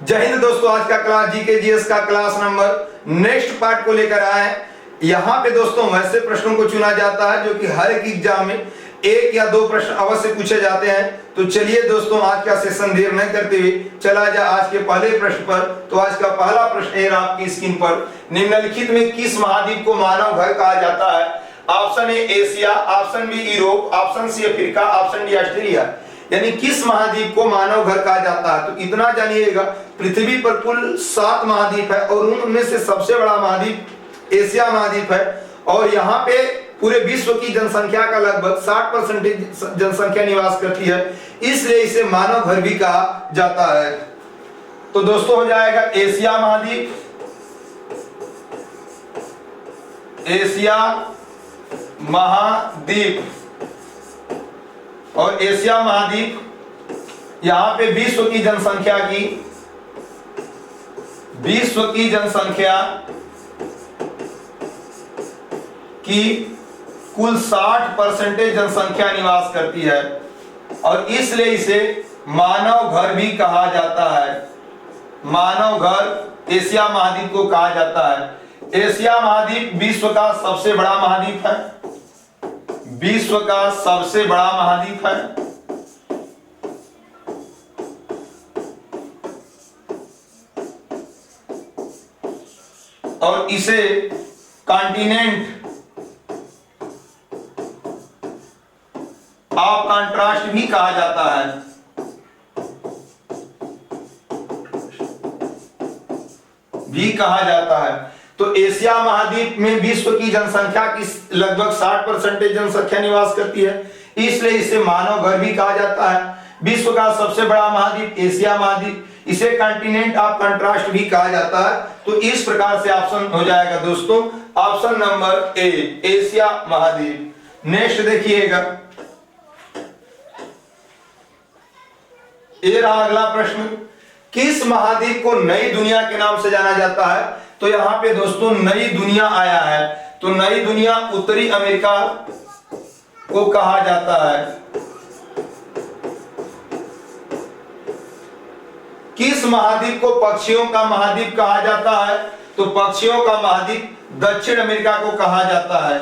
जय हिंद दोस्तों, आज का क्लास जीके जीएस का क्लास नंबर नेक्स्ट पार्ट को लेकर आए हैं। यहाँ पे दोस्तों वैसे प्रश्नों को चुना जाता है जो कि हर एक एग्जाम में एक या दो प्रश्न अवश्य पूछे जाते हैं। तो चलिए दोस्तों, आज का सेशन देर नहीं करते हुए चला जाए आज के पहले प्रश्न पर। तो आज का पहला प्रश्न है आपकी स्क्रीन पर, निम्नलिखित में किस महाद्वीप को मानव घर कहा जाता है? Option A Asia, option B Europe, option C Africa, option D Australia. यानी किस महाद्वीप को मानव घर कहा जाता है? तो इतना जानिएगा, पृथ्वी पर कुल 7 महाद्वीप है और उनमें से सबसे बड़ा महाद्वीप एशिया महाद्वीप है। और यहाँ पे पूरे विश्व की जनसंख्या का लगभग 60% जनसंख्या निवास करती है, इसलिए इसे मानव घर भी कहा जाता है। तो दोस्तों हो जाएगा एशिया महाद्वीप, एशिया महाद्वीप। और एशिया महाद्वीप यहां पे विश्व की जनसंख्या की कुल 60% जनसंख्या निवास करती है और इसलिए इसे मानव घर भी कहा जाता है। मानव घर एशिया महाद्वीप को कहा जाता है। एशिया महाद्वीप विश्व का सबसे बड़ा महाद्वीप है, विश्व का सबसे बड़ा महाद्वीप है। और इसे कॉन्टिनेंट ऑफ कंट्रास्ट भी कहा जाता है। तो एशिया महाद्वीप में विश्व की जनसंख्या की लगभग 60% जनसंख्या निवास करती है, इसलिए इसे मानव घर भी कहा जाता है। विश्व का सबसे बड़ा महाद्वीप एशिया महाद्वीप, इसे कॉन्टिनेंट ऑफ कंट्रास्ट भी कहा जाता है। तो इस प्रकार से ऑप्शन हो जाएगा दोस्तों ऑप्शन नंबर ए, एशिया महाद्वीप। नेक्स्ट देखिएगा, ये रहा अगला प्रश्न, किस महाद्वीप को नई दुनिया के नाम से जाना जाता है? तो यहां पे दोस्तों नई दुनिया आया है, तो नई दुनिया उत्तरी अमेरिका को कहा जाता है। किस महाद्वीप को पक्षियों का महाद्वीप कहा जाता है? तो पक्षियों का महाद्वीप दक्षिण अमेरिका को कहा जाता है।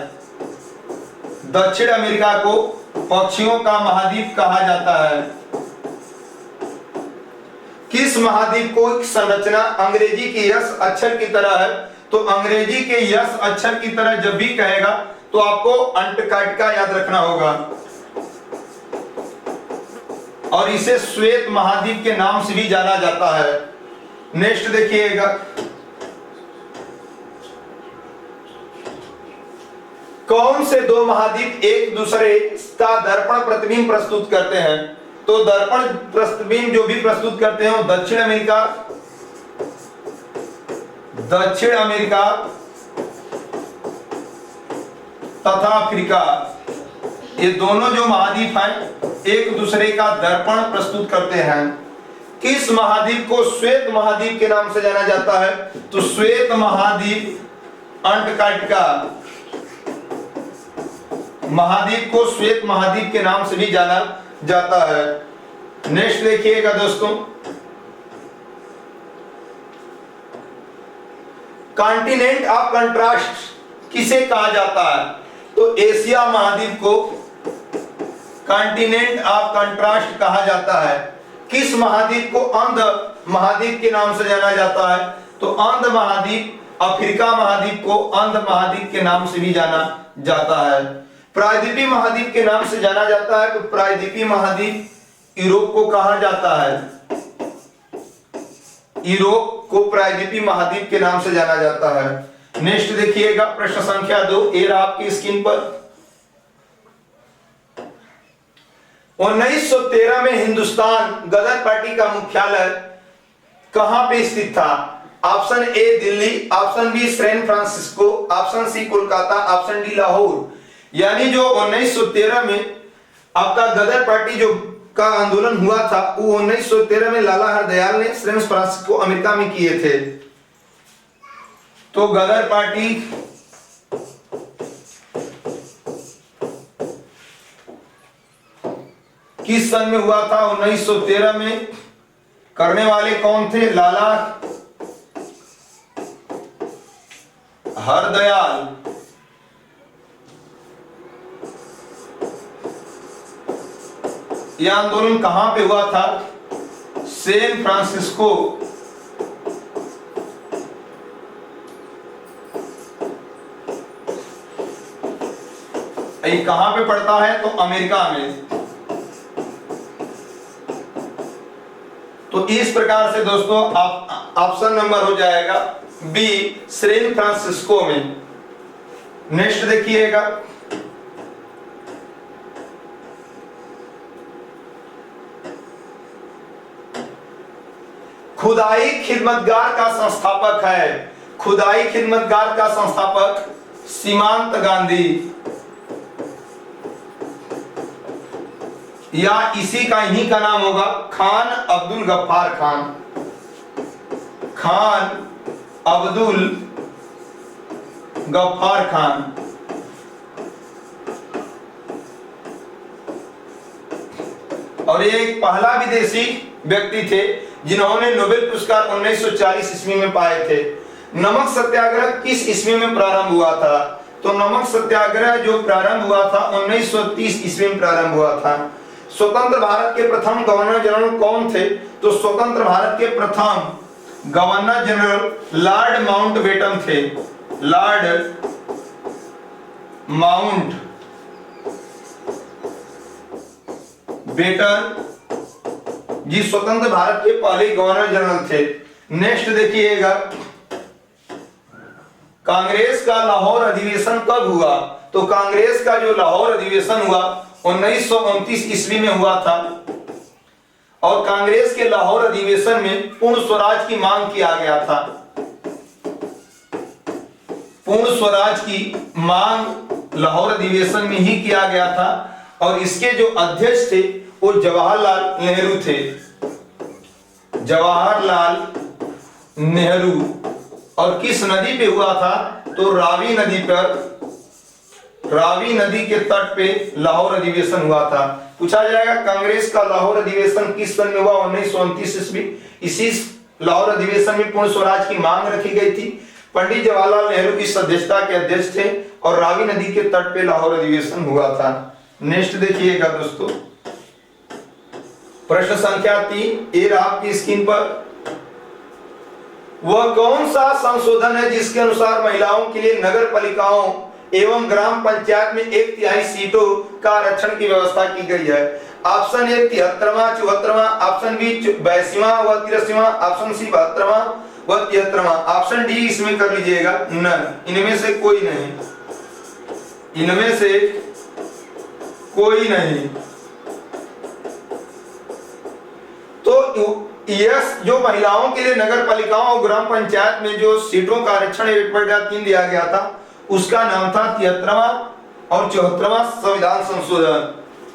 दक्षिण अमेरिका को पक्षियों का महाद्वीप कहा जाता है। किस महाद्वीप को संरचना अंग्रेजी के यस अक्षर की तरह है? तो अंग्रेजी के यस अक्षर की तरह जब भी कहेगा तो आपको अंटार्कटिका याद रखना होगा और इसे श्वेत महाद्वीप के नाम से भी जाना जाता है। नेक्स्ट देखिएगा, कौन से दो महाद्वीप एक दूसरे का दर्पण प्रतिबिंब प्रस्तुत करते हैं? तो दर्पण प्रतिबिंब जो भी प्रस्तुत करते हैं वो दक्षिण अमेरिका तथा अफ्रीका, ये दोनों जो महाद्वीप हैं एक दूसरे का दर्पण प्रस्तुत करते हैं। किस महाद्वीप को श्वेत महाद्वीप के नाम से जाना जाता है? तो श्वेत महाद्वीप अंटार्कटिका महाद्वीप को श्वेत महाद्वीप के नाम से भी जाना जाता है। नेक्स्ट देखिएगा दोस्तों, कॉन्टिनेंट ऑफ कंट्रास्ट किसे कहा जाता है? तो एशिया महाद्वीप को कॉन्टिनेंट ऑफ कंट्रास्ट कहा जाता है। किस महाद्वीप को अंध महाद्वीप के नाम से जाना जाता है? तो अंध महाद्वीप अफ्रीका महाद्वीप को अंध महाद्वीप के नाम से भी जाना जाता है। प्रायद्वीपीय महाद्वीप के नाम से जाना जाता है, तो प्रायद्वीपीय महाद्वीप यूरोप को कहा जाता है। यूरोप को प्रायद्वीपीय महाद्वीप के नाम से जाना जाता है। नेक्स्ट देखिएगा प्रश्न संख्या 2, ये रहा आपकी स्क्रीन पर। 1913 में हिंदुस्तान गदर पार्टी का मुख्यालय कहां पे स्थित था? Option A Delhi, option B San Francisco, option C Kolkata, option D Lahore. यानी जो 1913 में आपका गदर पार्टी जो का आंदोलन हुआ था वो 1913 में लाला हरदयाल ने सैन फ्रांसिस्को अमेरिका में किए थे। तो गदर पार्टी किस सन में हुआ था? 1913 में करने वाले कौन थे? लाला हरदयाल यह आंदोलन कहां पे हुआ था? सैन फ्रांसिस्को ये कहां पे पड़ता है? तो अमेरिका में। तो इस प्रकार से दोस्तों आप ऑप्शन नंबर हो जाएगा बी, सैन फ्रांसिस्को में। नेक्स्ट देखिएगा, खुदाई खिदमतगार का संस्थापक है। खुदाई खिदमतगार का संस्थापक सीमांत गांधी, या इसी का इन्हीं का नाम होगा खान अब्दुल गफ्फार खान। खान अब्दुल गफ्फार खान। और ये एक पहला विदेशी व्यक्ति थे जिन्होंने नोबेल पुरस्कार 1940 ईस्वी में पाए थे। नमक सत्याग्रह किस ईस्वी में प्रारंभ हुआ था? तो नमक सत्याग्रह जो प्रारंभ हुआ था 1930 ईस्वी में प्रारंभ हुआ था। स्वतंत्र भारत के प्रथम गवर्नर जनरल कौन थे? तो स्वतंत्र भारत के प्रथम गवर्नर जनरल लॉर्ड माउंटबेटन थे। लॉर्ड माउंट बेटन जी स्वतंत्र भारत के पहले गवर्नर जनरल थे। नेक्स्ट देखिएगा, कांग्रेस का लाहौर अधिवेशन कब हुआ? तो कांग्रेस का जो लाहौर अधिवेशन हुआ 1929 ईस्वी में हुआ था। और कांग्रेस के लाहौर अधिवेशन में पूर्ण स्वराज की मांग किया गया था। पूर्ण स्वराज की मांग लाहौर अधिवेशन में ही किया गया था। और इसके जो अध्यक्ष थे वो जवाहरलाल नेहरू थे। जवाहरलाल नेहरू। और किस नदी पे हुआ था? तो रावी नदी पर, रावी नदी के तट पे लाहौर अधिवेशन हुआ था। पूछा जाएगा कांग्रेस का लाहौर अधिवेशन किस सन में हुआ? 1929 ईस्वी। इसी लाहौर अधिवेशन में पूर्ण स्वराज की मांग रखी गई थी। पंडित जवाहरलाल नेहरू इस अध्यक्षता के अध्यक्ष थे और रावी नदी के तट पे लाहौर अधिवेशन हुआ था। नेक्स्ट देखिएगा दोस्तों, प्रश्न संख्या 3 ये आपकी स्क्रीन पर। वह कौन सा संशोधन है जिसके अनुसार महिलाओं के लिए नगर पालिकाओं एवं ग्राम पंचायत में 1/3 सीटों का आरक्षण की व्यवस्था की गई है? ऑप्शन ए 73वां 74वां, ऑप्शन बी 82वां व 83वां, ऑप्शन सी 72वां व 73वां, ऑप्शन डी इसमें कर लीजिएगा नन। इनमें से कोई नहीं, इनमें से कोई नहीं। तो यस जो महिलाओं के लिए नगर पालिकाओं और ग्राम पंचायत में जो सीटों का आरक्षण 1/3 दिया गया था उसका नाम था 73वां और 74वां संविधान संशोधन।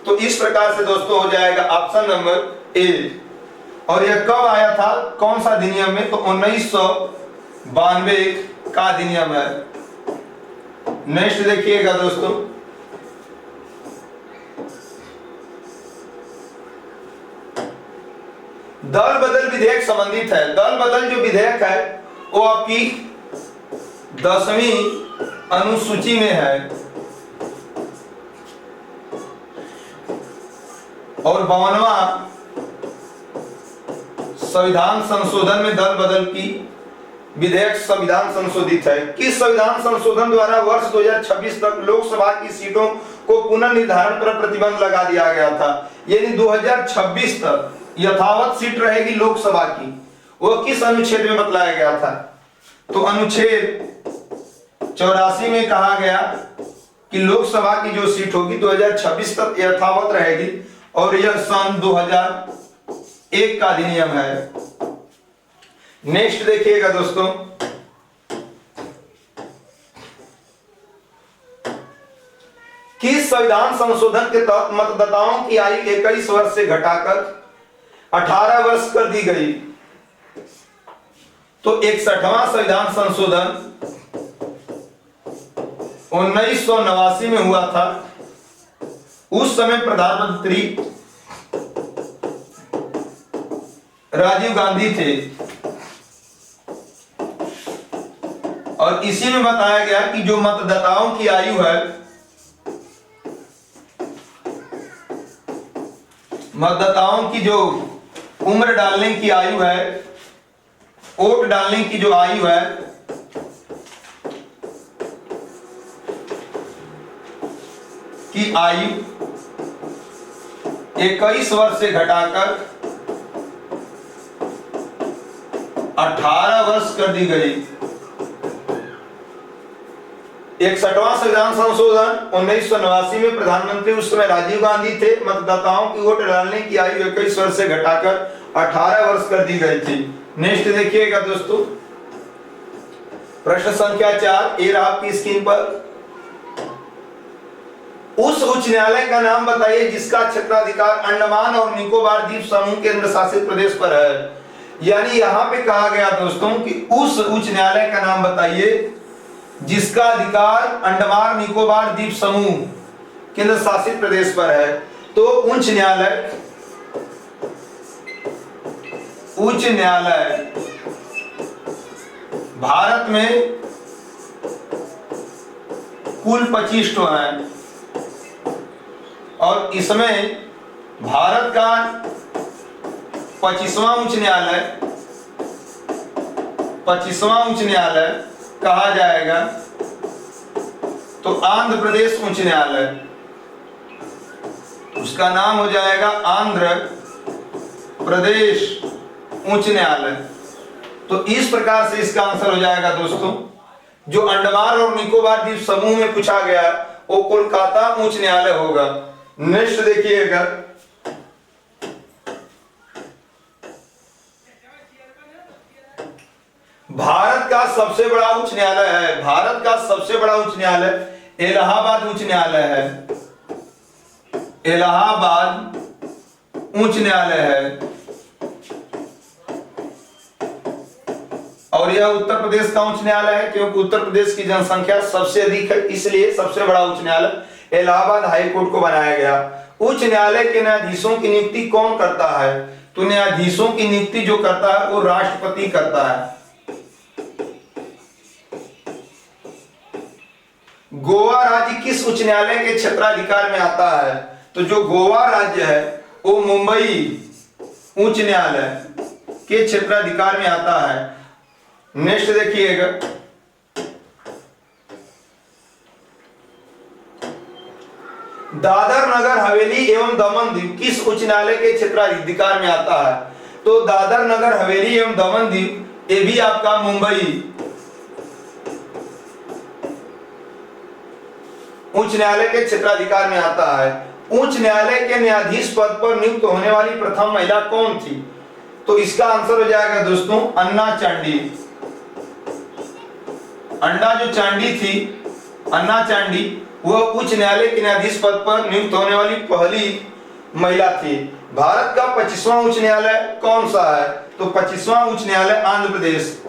तो इस प्रकार से दोस्तों हो जाएगा ऑप्शन नंबर ए। और यह कब आया था, कौन सा अधिनियम में? तो 1992 का अधिनियम है। नेक्स्ट देखिएगा दोस्तों, दल बदल विधेयक संबंधित है। दल बदल जो विधेयक है वो आपकी 10वीं अनुसूची में है और 52वां संविधान संशोधन में दल बदल की विधेयक संविधान संशोधित है। किस संविधान संशोधन द्वारा वर्ष 2026 तक लोकसभा की सीटों को पुनर्निर्धारण पर प्रतिबंध लगा दिया गया था? यानी 2026 तक यथावत सीट रहेगी लोकसभा की। वो किस अनुच्छेद में बतलाया गया था? तो अनुच्छेद 84 में कहा गया कि लोकसभा की जो सीट होगी 2026 तक यथावत रहेगी और यह सन 2001 का अधिनियम है। नेक्स्ट देखिएगा दोस्तों, किस संविधान संशोधन के तहत मतदाताओं की आयु 21 वर्ष से घटाकर 18 वर्ष कर दी गई? तो 61वां संविधान संशोधन 1989 में हुआ था। उस समय प्रधानमंत्री राजीव गांधी थे। और इसी में बताया गया कि जो मतदाताओं की आयु है, मतदाताओं की जो उम्र डालने की आयु है, वोट डालने की जो आयु है, की आयु 21 वर्ष से घटाकर 18 वर्ष कर दी गई। 61वां संविधान संशोधन 1989 में प्रधानमंत्री उस समय राजीव गांधी थे। मतदाताओं की वोट डालने की आयु 21 वर्ष से घटाकर 18 वर्ष कर दी गई थी। नेक्स्ट देखिएगा दोस्तों, प्रश्न संख्या 4 ये आपकी स्क्रीन पर। उस उच्च न्यायालय का नाम बताइए जिसका क्षेत्राधिकार अंडमान और निकोबार द्वीप समूह केंद्र शासित प्रदेश पर है। यानी यहां पे कहा गया दोस्तों कि उस उच्च न्यायालय का नाम बताइए जिसका अधिकार अंडमान निकोबार द्वीप समूह केंद्र शासित प्रदेश पर है। तो उच्च न्यायालय भारत में कुल 25 ठो हैं और इसमें भारत का 25वां उच्च न्यायालय कहा जाएगा तो आंध्र प्रदेश उच्च न्यायालय, उसका नाम हो जाएगा आंध्र प्रदेश उच्च न्यायालय। तो इस प्रकार से इसका आंसर हो जाएगा दोस्तों, जो अंडमान और निकोबार द्वीप समूह में पूछा गया वो कोलकाता उच्च न्यायालय होगा। नेक्स्ट देखिएगा, भारत का सबसे बड़ा उच्च न्यायालय है, भारत का सबसे बड़ा उच्च न्यायालय इलाहाबाद उच्च न्यायालय है, इलाहाबाद उच्च न्यायालय है। और यह उत्तर प्रदेश का उच्च न्यायालय है क्योंकि उत्तर प्रदेश की जनसंख्या सबसे अधिक है, इसलिए सबसे बड़ा उच्च न्यायालय इलाहाबाद हाई कोर्ट को बनाया गया। उच्च न्यायालय के न्यायाधीशों की नियुक्ति कौन करता है? तो न्यायाधीशों की नियुक्ति जो करता है वो राष्ट्रपति करता है। गोवा राज्य किस उच्च न्यायालय के क्षेत्राधिकार में आता है? तो जो गोवा राज्य है वो मुंबई उच्च न्यायालय के क्षेत्राधिकार में आता है। नेक्स्ट देखिएगा, दादर नगर हवेली एवं दमन द्वीप किस उच्च न्यायालय के क्षेत्राधिकार में आता है? तो दादर नगर हवेली एवं दमन द्वीप ये भी आपका मुंबई उच्च न्यायालय के क्षेत्राधिकार में आता है। उच्च न्यायालय के न्यायाधीश पद पर नियुक्त होने वाली प्रथम महिला कौन थी? तो इसका आंसर हो जाएगा दोस्तों अन्ना चांडी। अन्ना जो चांडी थी, अन्ना चांडी वह उच्च न्यायालय के न्यायाधीश पद पर नियुक्त होने वाली पहली महिला थी। भारत का 25वां उच्च न्यायालय कौन सा है? तो 25वां उच्च न्यायालय आंध्र प्रदेश,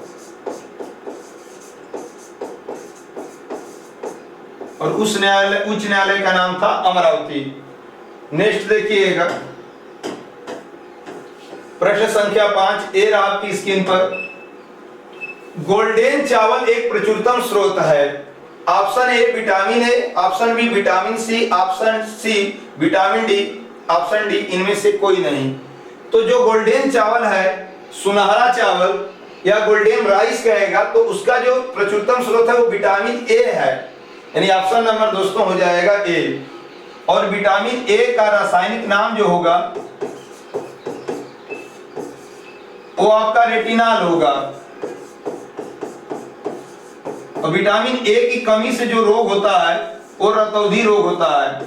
और उस उच्च न्यायालय का नाम था अमरावती। नेक्स्ट देखिएगा, प्रश्न संख्या 5 ए आपकी स्क्रीन पर। गोल्डन चावल एक प्रचुरतम स्रोत है। Option A vitamin A, option B vitamin C, option C vitamin D, option D इनमें से कोई नहीं। तो जो गोल्डन चावल है, सुनहरा चावल या गोल्डन राइस कहेगा, तो उसका जो प्रचुरतम स्रोत है वो विटामिन ए है, यानी ऑप्शन नंबर दोस्तों हो जाएगा ए। और विटामिन ए का रासायनिक नाम जो होगा वो आपका रेटिनॉल होगा। और विटामिन ए की कमी से जो रोग होता है वो रतौंधी रोग होता है।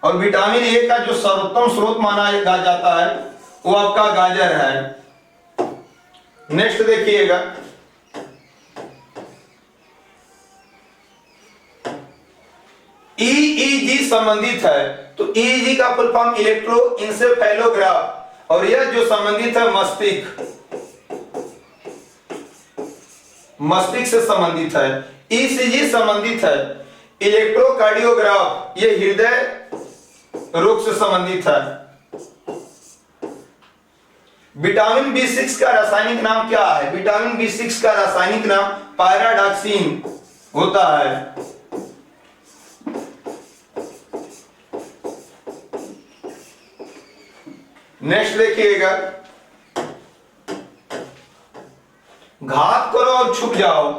और विटामिन ए का जो सर्वोत्तम स्रोत माना जाता है वो आपका गाजर है। नेक्स्ट देखिएगा, ईईजी संबंधित है। तो ईईजी का फुल फॉर्म इलेक्ट्रोइंसेफेलोग्राफ, और यह जो संबंधित है मस्तिष्क से संबंधित है। ईसीजी संबंधित है इलेक्ट्रोकार्डियोग्राफ, ये हृदय रोग से संबंधित है। विटामिन B6 का रासायनिक नाम क्या है? विटामिन B6 का रासायनिक नाम पायराडॉक्सिन होता है। नेक्स्ट देखिएगा, घात करो और छुप जाओ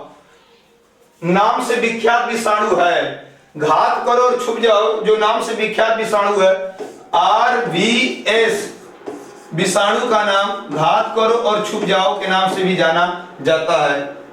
नाम से विख्यात विषाणु है। घात करो और छुप जाओ जो नाम से विख्यात विषाणु है, RVS विषाणु का नाम घात करो और छुप जाओ के नाम से भी जाना जाता है।